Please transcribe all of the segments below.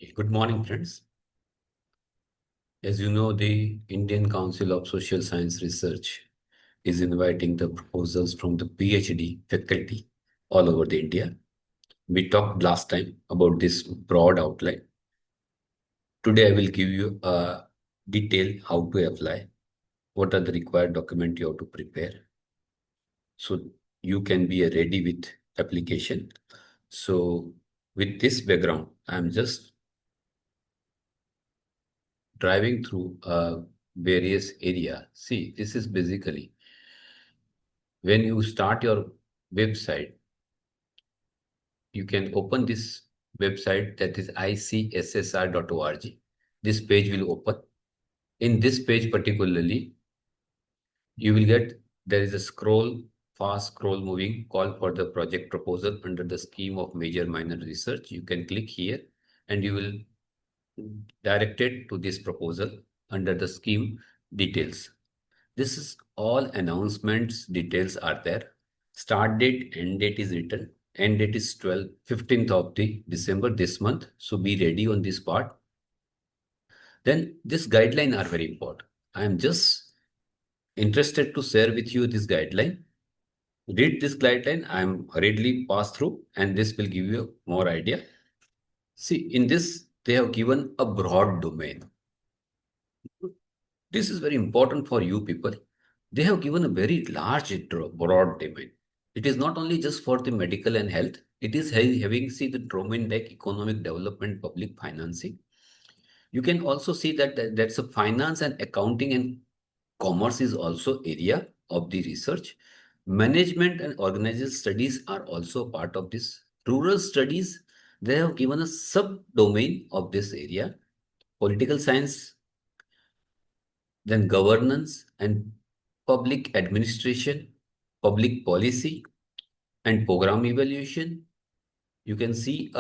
Good morning, friends. As you know, the Indian Council of Social Science Research is inviting the proposals from the PhD faculty all over the India. We talked last time about this broad outline. Today, I will give you a detail how to apply, what are the required documents you have to prepare, so you can be ready with application. So, with this background, I'm just driving through various area. See, this is basically when you start your website, you can open this website, that is ICSSR.org. This page will open. In this page particularly, you will get there is a fast scroll moving call for the project proposal under the scheme of major minor research. You can click here and you will directed to this proposal under the scheme details. This is all announcements, details are there. Start date, end date is written. End date is 15th of the December this month. So be ready on this part. Then this guideline are very important. I am just interested to share with you this guideline. Read this guideline. I am hurriedly pass through and this will give you more idea. See, in this, they have given a broad domain. This is very important for you people. They have given a very large broad domain. It is not only just for the medical and health. It is having see the domain like economic development, public financing. You can also see that that's a finance and accounting and commerce is also area of the research. Management and organizational studies are also part of this. Rural studies, they have given a subdomain of this area. Political science, then governance and public administration, public policy, and program evaluation. You can see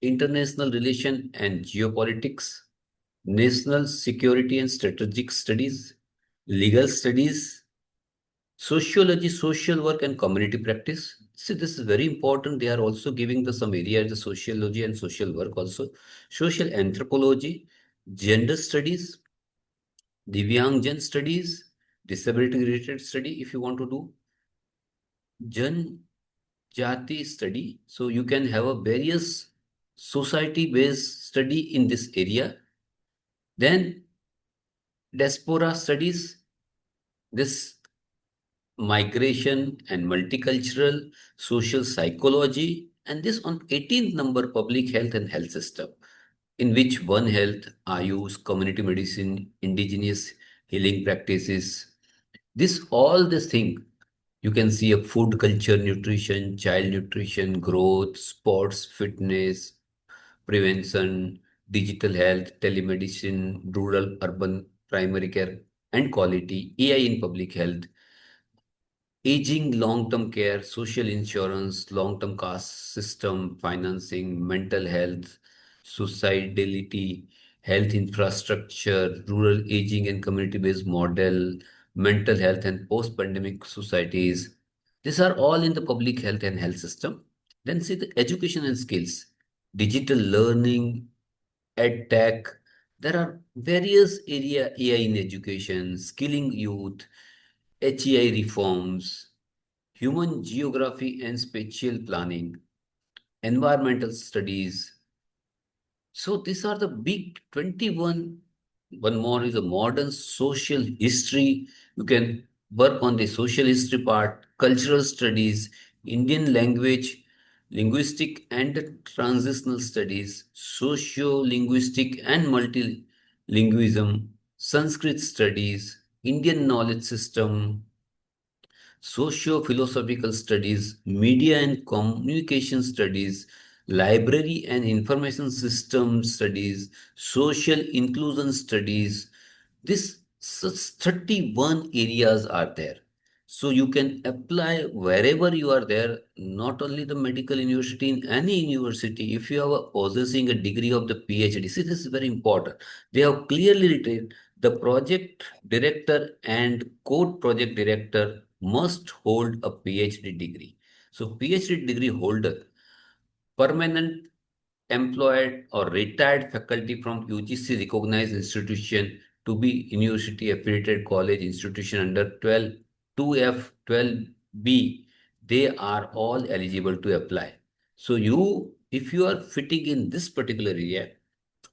international relation and geopolitics, national security and strategic studies, legal studies, sociology, social work, and community practice. See, this is very important. They are also giving the some area the sociology and social work also, social anthropology, gender studies, Divyangjan studies, disability related study if you want to do, Jan Jati study. So you can have a various society based study in this area. Then diaspora studies, this migration and multicultural social psychology, and this on 18th number public health and health system, in which One Health, Ayush, community medicine, indigenous healing practices, this all this thing you can see a food culture, nutrition, child nutrition, growth, sports, fitness, prevention, digital health, telemedicine, rural, urban, primary care, and quality, AI in public health, aging, long-term care, social insurance, long-term caste system, financing, mental health, suicidality, health infrastructure, rural aging and community-based model, mental health and post-pandemic societies. These are all in the public health and health system. Then see the education and skills, digital learning, ed tech. There are various area AI in education, skilling youth, HEI reforms, human geography and spatial planning, environmental studies. So these are the big 21. One more is a modern social history. You can work on the social history part, cultural studies, Indian language, linguistic and transitional studies, socio-linguistic and multilingualism, Sanskrit studies, Indian knowledge system, socio-philosophical studies, media and communication studies, library and information system studies, social inclusion studies. This such 31 areas are there. So you can apply wherever you are there, not only the medical university, in any university, if you are possessing a degree of the PhD. See, this is very important. They have clearly written the project director and code project director must hold a PhD degree. So PhD degree holder, permanent employed or retired faculty from UGC recognized institution to be university affiliated college institution under 12, 2F, 12B, they are all eligible to apply. So if you are fitting in this particular area,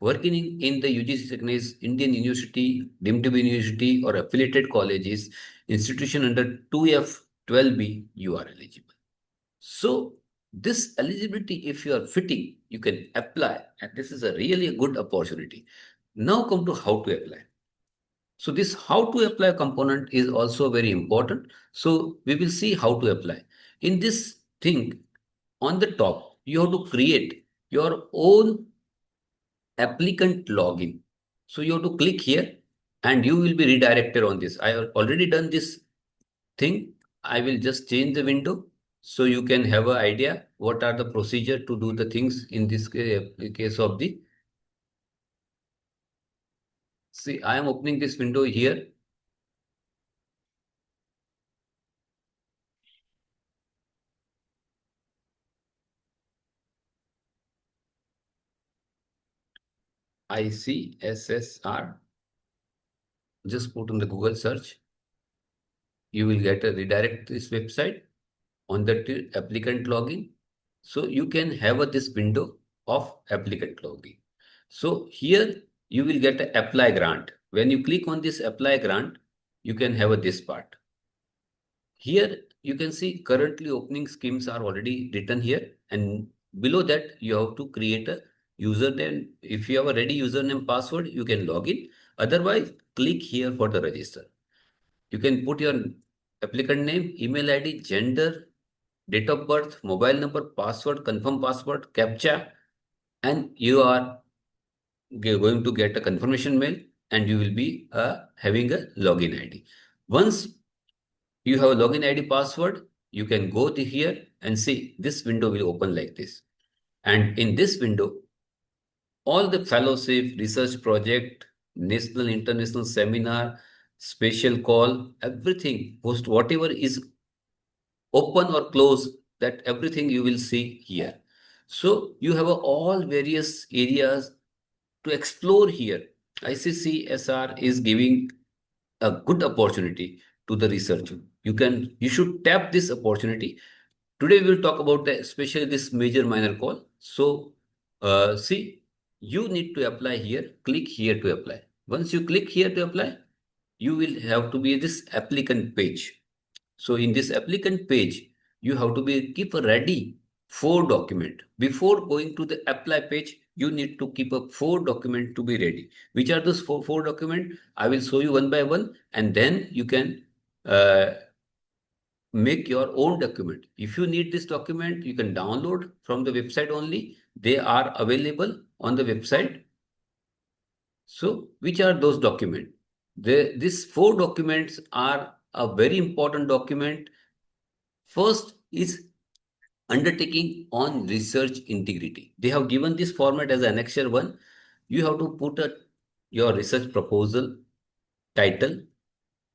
working in the UGC recognized Indian university, deemed to be university or affiliated colleges, institution under 2F, 12B, you are eligible. So this eligibility, if you are fitting, you can apply, and this is a really good opportunity. Now come to how to apply. So this how to apply component is also very important. So we will see how to apply. In this thing, on the top, you have to create your own applicant login. So you have to click here and you will be redirected on this. I have already done this thing. I will just change the window so you can have an idea what are the procedure to do the things in this case of the. See, I am opening this window here. ICSSR. Just put in the Google search. You will get a redirect to this website on the applicant login. So you can have this window of applicant login. So here you will get a apply grant. When you click on this apply grant, you can have this part. Here you can see currently opening schemes are already written here, and below that you have to create a username. If you have a ready username password, you can log in. Otherwise, click here for the register. You can put your applicant name, email ID, gender, date of birth, mobile number, password, confirm password, captcha, and you are going to get a confirmation mail and you will be having a login ID. Once you have a login ID password, you can go to here and see this window will open like this. And in this window, all the fellowship, research project, national, international seminar, special call, everything, post whatever is open or close, that everything you will see here. So you have all various areas to explore here. ICCSR is giving a good opportunity to the researcher. You should tap this opportunity. Today we will talk about especially this major minor call. So see, you need to apply here. Click here to apply. Once you click here to apply, you will have to be this applicant page. So in this applicant page, you have to keep a ready 4 document. Before going to the apply page, you need to keep a 4 document to be ready. Which are those four document? I will show you one by one, and then you can uh, make your own document. If you need this document, you can download from the website only. They are available on the website. So which are those documents? These 4 documents are a very important document. First is undertaking on research integrity. They have given this format as annexure 1. You have to put your research proposal, title,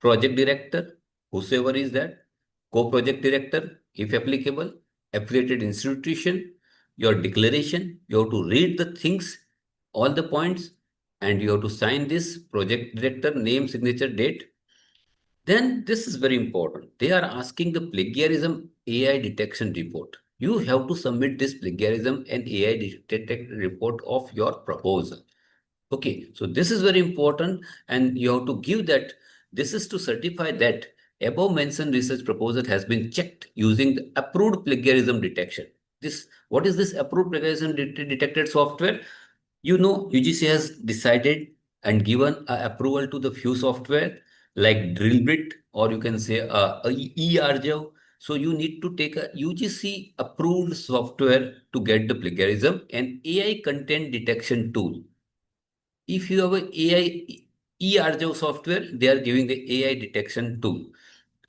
project director, whosoever is that, co-project director, if applicable, affiliated institution, your declaration. You have to read the things, all the points, and you have to sign this project director, name, signature, date. Then this is very important. They are asking the plagiarism AI detection report. You have to submit this plagiarism and AI detect report of your proposal. Okay, so this is very important, and you have to give that. This is to certify that above mentioned research proposal has been checked using the approved plagiarism detection. This, what is this approved plagiarism detected software? You know, UGC has decided and given approval to the few software like Drillbit, or you can say eRGO. So you need to take a UGC approved software to get the plagiarism and AI content detection tool. If you have a AI eRGO software, they are giving the AI detection tool.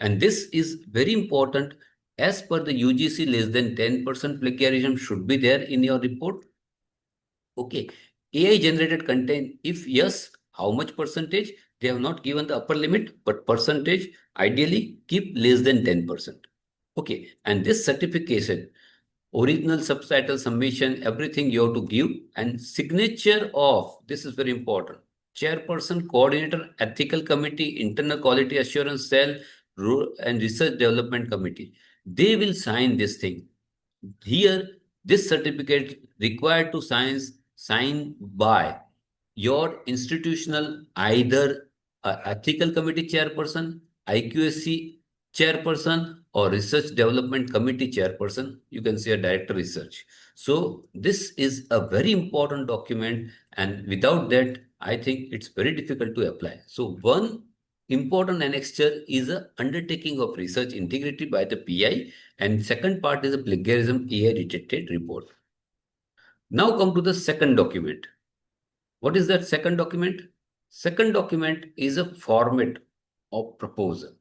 And this is very important. As per the UGC, less than 10% plagiarism should be there in your report. Okay. AI generated content, if yes, how much percentage? They have not given the upper limit, but percentage, ideally keep less than 10%. Okay. And this certification, original subtitle submission, everything you have to give, and signature of, this is very important, chairperson, coordinator, ethical committee, internal quality assurance cell, and research development committee. They will sign this thing. Here, this certificate required to sign by your institutional, either ethical committee chairperson, IQSC chairperson, or research development committee chairperson. You can say a director research. So this is a very important document, and without that, I think it's very difficult to apply. So one important annexure is a undertaking of research integrity by the PI, and second part is a plagiarism AI detected report. Now come to the second document. What is that second document? Second document is a format of proposal.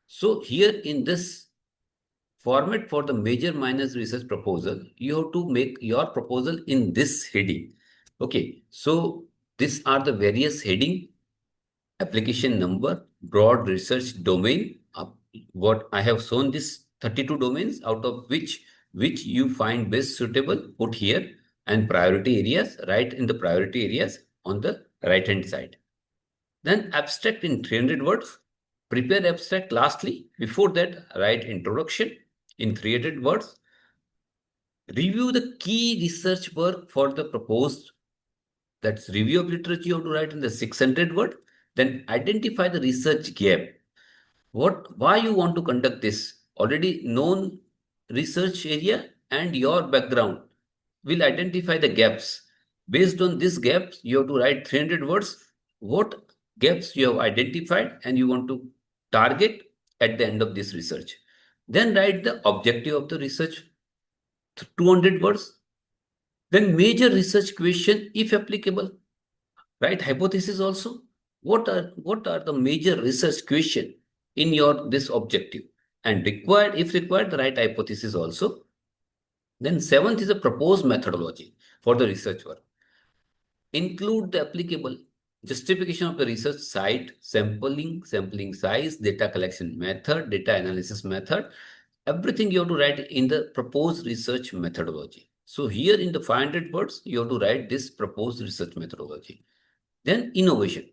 So here in this format for the major minor research proposal, you have to make your proposal in this heading. Okay, so these are the various heading: application number, broad research domain. What I have shown this 32 domains, out of which you find best suitable, put here, and priority areas, write in the priority areas on the right hand side. Then abstract in 300 words, prepare abstract lastly. Before that, write introduction in 300 words. Review the key research work for the proposed, that's review of literature you have to write in the 600 word. Then identify the research gap. Why you want to conduct this? Already known research area and your background will identify the gaps. Based on these gaps, you have to write 300 words. What gaps you have identified and you want to target at the end of this research. Then write the objective of the research, 200 words. Then major research question, if applicable. Write hypothesis also. What are the major research question in your this objective? And required, if required, write hypothesis also. Then seventh is a proposed methodology for the research work. Include the applicable justification of the research site, sampling size, data collection method, data analysis method. Everything you have to write in the proposed research methodology. So here in the 500 words, you have to write this proposed research methodology. Then innovation,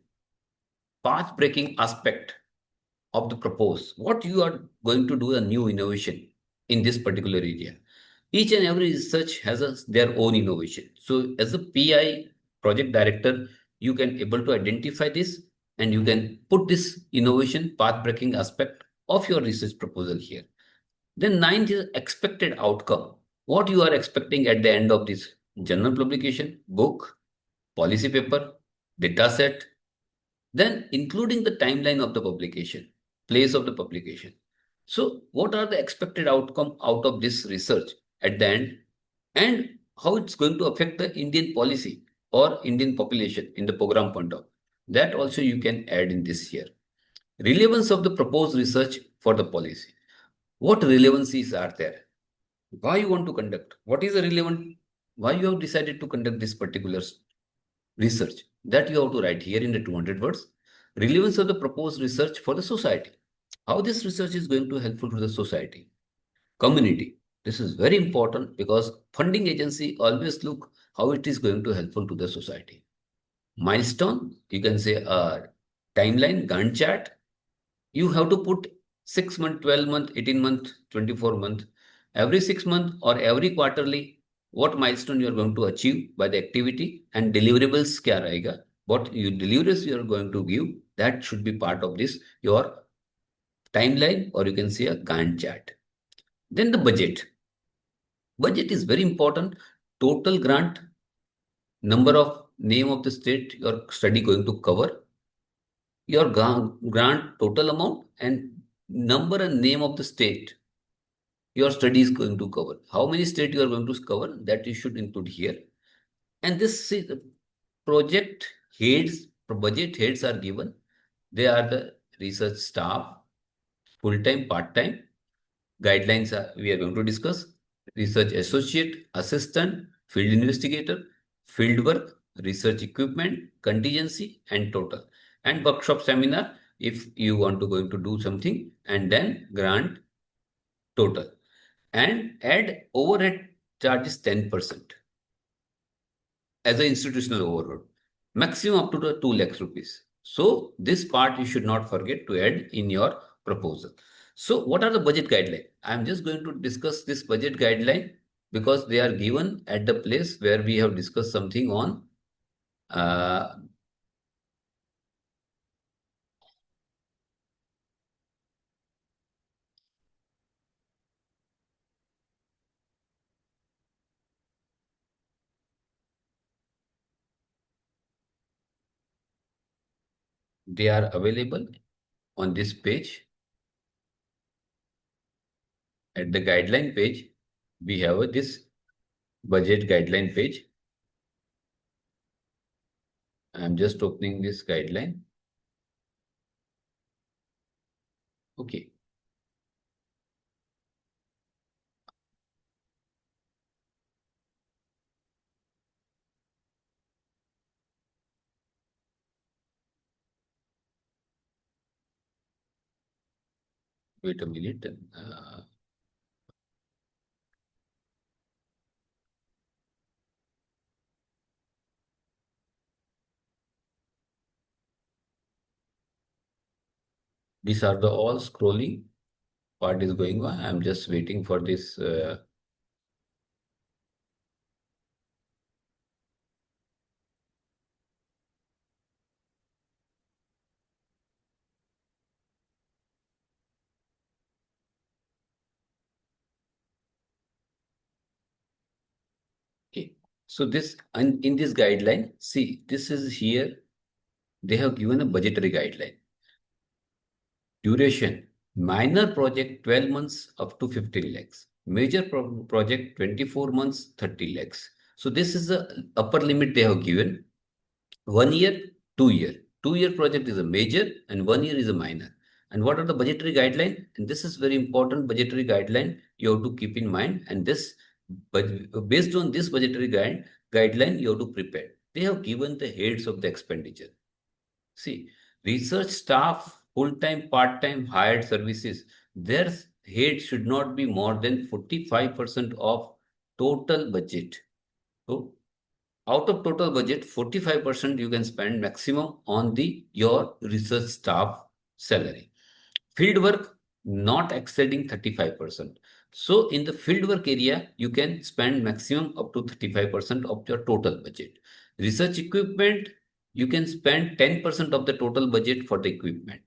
path-breaking aspect of the proposed. What you are going to do a new innovation in this particular area. Each and every research has their own innovation. So as a PI project director, you can able to identify this and you can put this innovation path-breaking aspect of your research proposal here. Then ninth is expected outcome. What you are expecting at the end of this journal publication, book, policy paper, data set, then including the timeline of the publication, place of the publication. So what are the expected outcome out of this research at the end, and how it's going to affect the Indian policy or Indian population in the program point of that also you can add in this here. Relevance of the proposed research for the policy. What relevancies are there? Why you want to conduct? What is the relevant? Why you have decided to conduct this particular research? That you have to write here in the 200 words. Relevance of the proposed research for the society. How this research is going to helpful to the society. Community. This is very important because funding agency always look how it is going to helpful to the society. Milestone, you can say a timeline, Gantt chart. You have to put 6 month, 12 month, 18 month, 24 month, every 6 month or every quarterly, what milestone you are going to achieve by the activity, and deliverables kya rahega, what you deliverables you are going to give, that should be part of this, your timeline, or you can say a Gantt chart. Then the budget. Budget is very important. Total grant, number of name of the state your study going to cover, your grant total amount, and number and name of the state your study is going to cover. How many state you are going to cover, that you should include here. And this is the project heads, budget heads are given. They are the research staff, full-time, part-time. Guidelines we are going to discuss. Research associate, assistant, field investigator, field work, research equipment, contingency, and total. And workshop seminar if you want to going to do something, and then grant total. And add overhead charges 10% as an institutional overhead, maximum up to the 2 lakhs rupees. So this part you should not forget to add in your proposal. So what are the budget guidelines? I'm just going to discuss this budget guideline because they are given at the place where we have discussed something on uh, they are available on this page. At the guideline page, we have this budget guideline page. I'm just opening this guideline. Okay. Wait a minute. These are the all scrolling part is going on. I'm just waiting for this. Okay. So this in this guideline, see, this is here. They have given a budgetary guideline. Duration, minor project 12 months up to 15 lakhs. Major project 24 months, 30 lakhs. So this is the upper limit they have given. 1 year, 2 year. 2 year project is a major and 1 year is a minor. And what are the budgetary guideline? And this is very important budgetary guideline you have to keep in mind. And this, but based on this budgetary guideline, you have to prepare. They have given the heads of the expenditure. See, research staff, full-time, part-time, hired services, their head should not be more than 45% of total budget. So out of total budget, 45% you can spend maximum on the your research staff salary. Field work not exceeding 35%. So in the field work area, you can spend maximum up to 35% of your total budget. Research equipment, you can spend 10% of the total budget for the equipment.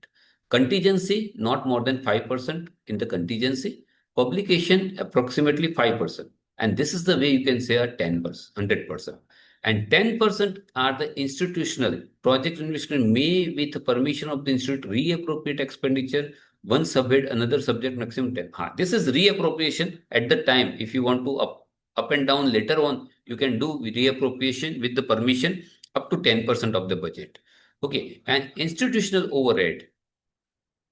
Contingency, not more than 5% in the contingency. Publication, approximately 5%. And this is the way you can say a 10%, 100%. And 10% are the institutional. Project investment may, with permission of the institute, reappropriate expenditure, one subject, another subject, maximum 10. This is reappropriation at the time. If you want to up and down later on, you can do reappropriation with the permission up to 10% of the budget. Okay, and institutional overhead.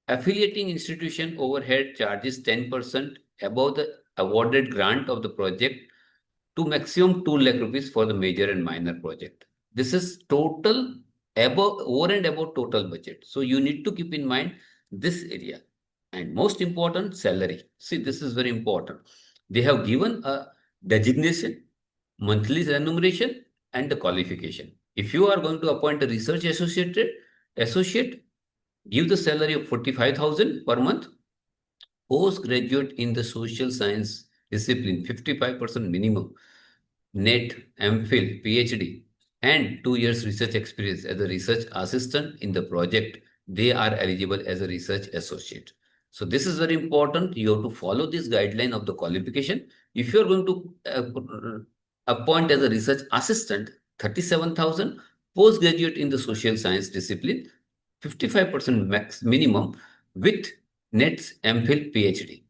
Affiliating institution overhead charges 10% above the awarded grant of the project to maximum 2 lakh rupees for the major and minor project. This is total above, over and above total budget. So you need to keep in mind this area. And most important, salary. See, this is very important. They have given a designation, monthly remuneration, and the qualification. If you are going to appoint a research associate, give the salary of 45,000 per month. Postgraduate in the social science discipline, 55% minimum. NET, MPhil, PhD, and 2 years research experience as a research assistant in the project, they are eligible as a research associate. So this is very important. You have to follow this guideline of the qualification. If you are going to appoint as a research assistant, 37,000, postgraduate in the social science discipline, 55% max minimum with NETs, MPhil, PhD.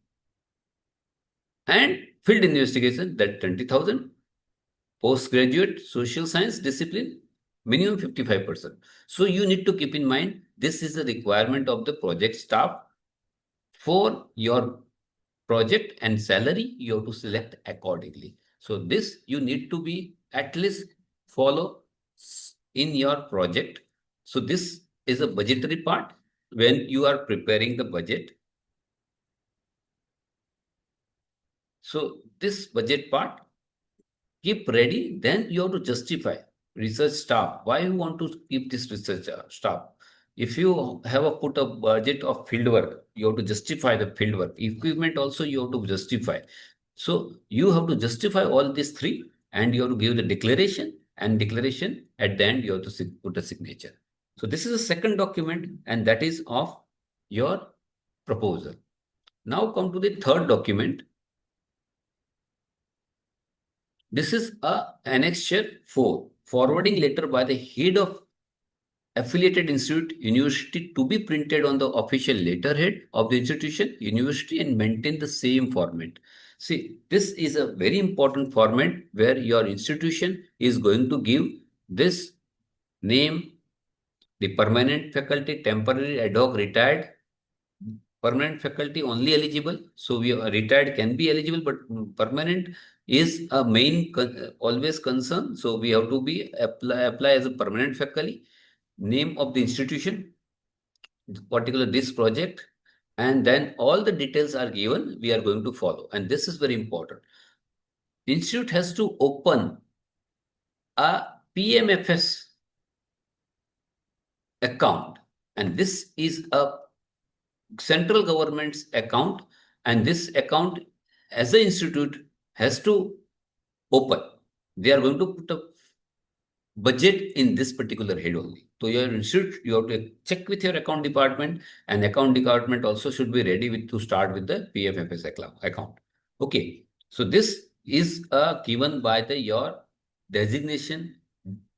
And field investigation, that 20,000, postgraduate social science discipline, minimum 55%. So you need to keep in mind, this is the requirement of the project staff for your project, and salary you have to select accordingly. So this you need to be at least follow in your project. So this is a budgetary part when you are preparing the budget. So this budget part, keep ready. Then you have to justify research staff. Why you want to keep this research staff? If you have a put a budget of field work, you have to justify the field work. Equipment also you have to justify. So you have to justify all these three, and you have to give the declaration, and declaration at the end you have to put a signature. So this is a second document, and that is of your proposal. Now come to the third document. This is a annexure 4, forwarding letter by the head of affiliated institute, university, to be printed on the official letterhead of the institution, university, and maintain the same format. See, this is a very important format where your institution is going to give this name, the permanent faculty, temporary, ad hoc, retired. Permanent faculty only eligible. So we are retired can be eligible, but permanent is a main always concern. So we have to be apply as a permanent faculty. Name of the institution, particular this project, and then all the details are given. We are going to follow, and this is very important. Institute has to open a PMFS account, and this is a central government's account, and this account as the institute has to open. They are going to put a budget in this particular head only. So your institute, you have to check with your account department, and account department also should be ready with to start with the PFFS account. Okay, so this is given by the your designation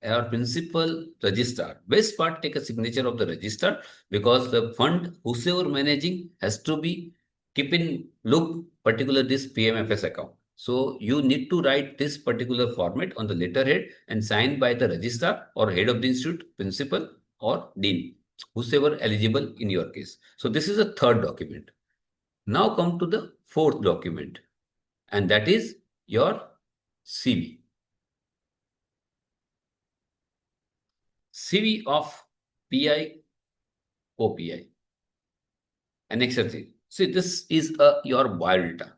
or principal registrar. Best part, take a signature of the registrar, because the fund whosoever managing has to be keep in look particular this PMFS account. So you need to write this particular format on the letterhead and signed by the registrar or head of the institute, principal or dean, whosoever eligible in your case. So this is a third document. Now come to the fourth document, and that is your CV. CV of PI, OPI. Annexure 3. See, this is your biodata.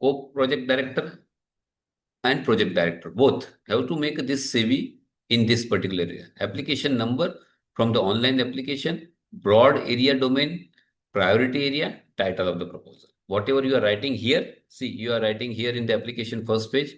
Co-project director and project director both have to make this CV in this particular area. Application number from the online application, broad area domain, priority area, title of the proposal. Whatever you are writing here, see, you are writing here in the application first page.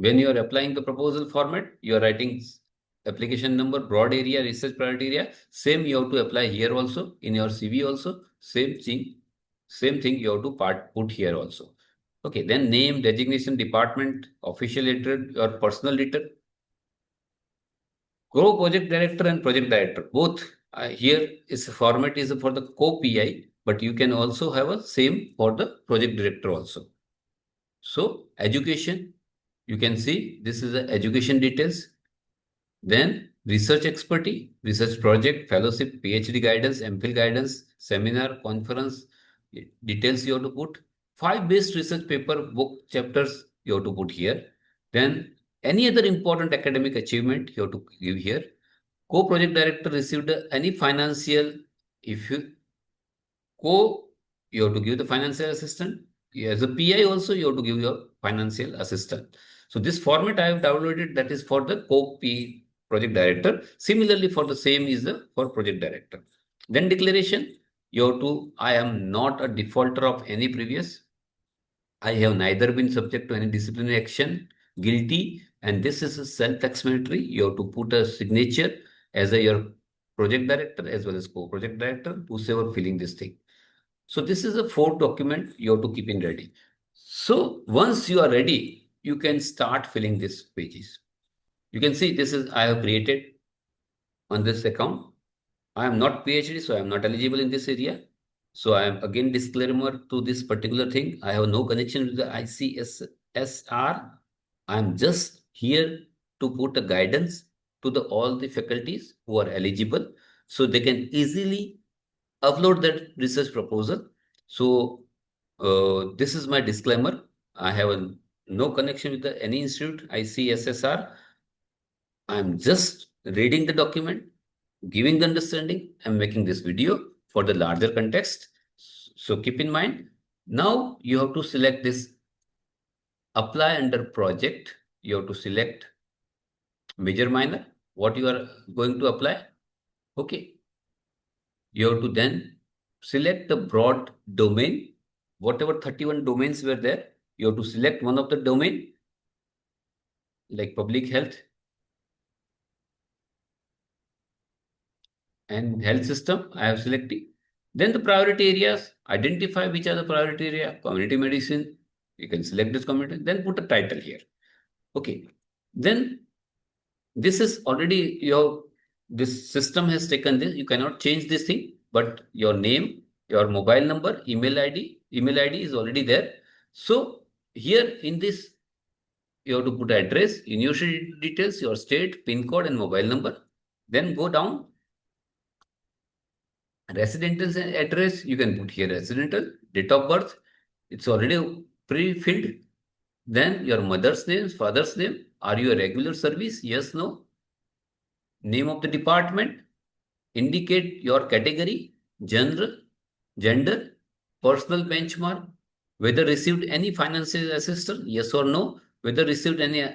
When you are applying the proposal format, you are writing application number, broad area, research priority area. Same you have to apply here also in your CV also. Same thing you have to put here also. Okay, then name, designation, department, official letter, your personal letter. Co-project director and project director, both here is format is for the co-PI, but you can also have a same for the project director also. So education, you can see this is the education details. Then research expertise, research project, fellowship, PhD guidance, MPhil guidance, seminar, conference, details you have to put. 5 best research paper, book chapters you have to put here. Then any other important academic achievement you have to give here. Co-project director received any financial, if you you have to give the financial assistant. As a PI also, you have to give your financial assistant. So this format I have downloaded, that is for the co-P project director. Similarly, for the same is the for project director. Then declaration, you have to, I am not a defaulter of any previous. I have neither been subject to any disciplinary action, guilty, and this is a self-explanatory. You have to put a signature as a your project director as well as co-project director, whosoever filling this thing. So this is a 4th document you have to keep in ready. So once you are ready, you can start filling these pages. You can see this is I have created on this account. I am not PhD, so I am not eligible in this area. So I am again disclaimer to this particular thing. I have no connection with the ICSSR. I am just here to put a guidance to the all the faculties who are eligible, so they can easily upload that research proposal. So this is my disclaimer. I have no connection with any institute, ICSSR. I'm just reading the document, giving the understanding. I'm making this video for the larger context. So keep in mind, now you have to select this apply under project. You have to select major minor, what you are going to apply. Okay. You have to then select the broad domain. Whatever 31 domains were there, you have to select one of the domain like public health and health system. I have selected. Then the priority areas, identify which are the priority area, community medicine. You can select this community, then put a title here. Okay. Then this is already this system has taken this. You cannot change this thing, but your name, your mobile number, email ID is already there. So here in this, you have to put address, university details, your state, PIN code, and mobile number. Then go down. Residential address, you can put here residential, date of birth, it's already pre-filled. Then your mother's name, father's name, are you a regular service? Yes, no. Name of the department, indicate your category, gender, personal benchmark, whether received any financial assistance, yes or no, whether received any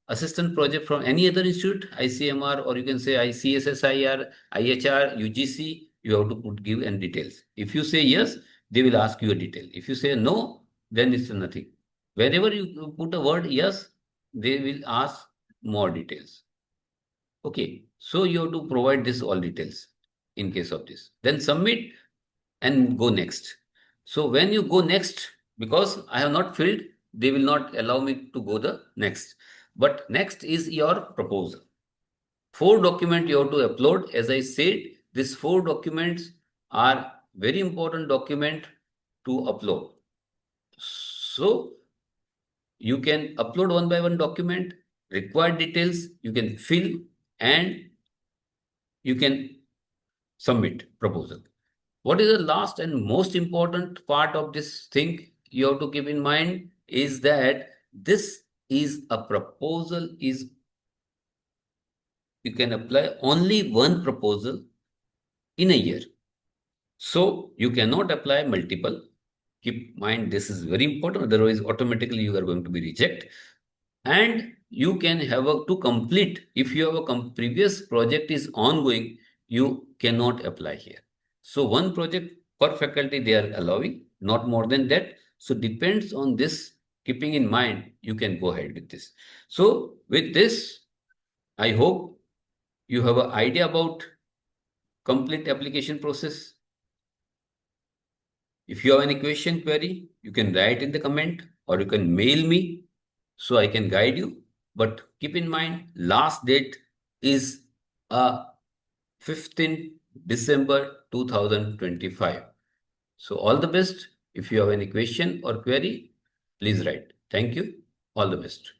assistant project from any other institute, ICMR, or you can say ICSSIR, IHR, UGC, you have to give and details. If you say yes, they will ask you a detail. If you say no, then it's nothing. Wherever you put a word yes, they will ask more details. Okay, so you have to provide this all details in case of this. Then submit and go next. So when you go next, because I have not filled, they will not allow me to go the next. But next is your proposal. 4 documents you have to upload. As I said, these 4 documents are very important document to upload. So you can upload one by one document, required details, you can fill and you can submit proposal. What is the last and most important part of this thing you have to keep in mind is that this is a proposal is you can apply only one proposal in a year. So you cannot apply multiple. Keep in mind this is very important, otherwise automatically you are going to be rejected. And you can have to complete, if you have a previous project is ongoing, you cannot apply here. So one project per faculty they are allowing, not more than that. So depends on this, keeping in mind, you can go ahead with this. So with this, I hope you have an idea about complete application process. If you have any question, query, you can write in the comment or you can mail me so I can guide you. But keep in mind, last date is 15 December 2025. So all the best. If you have any question or query, please write. Thank you. All the best.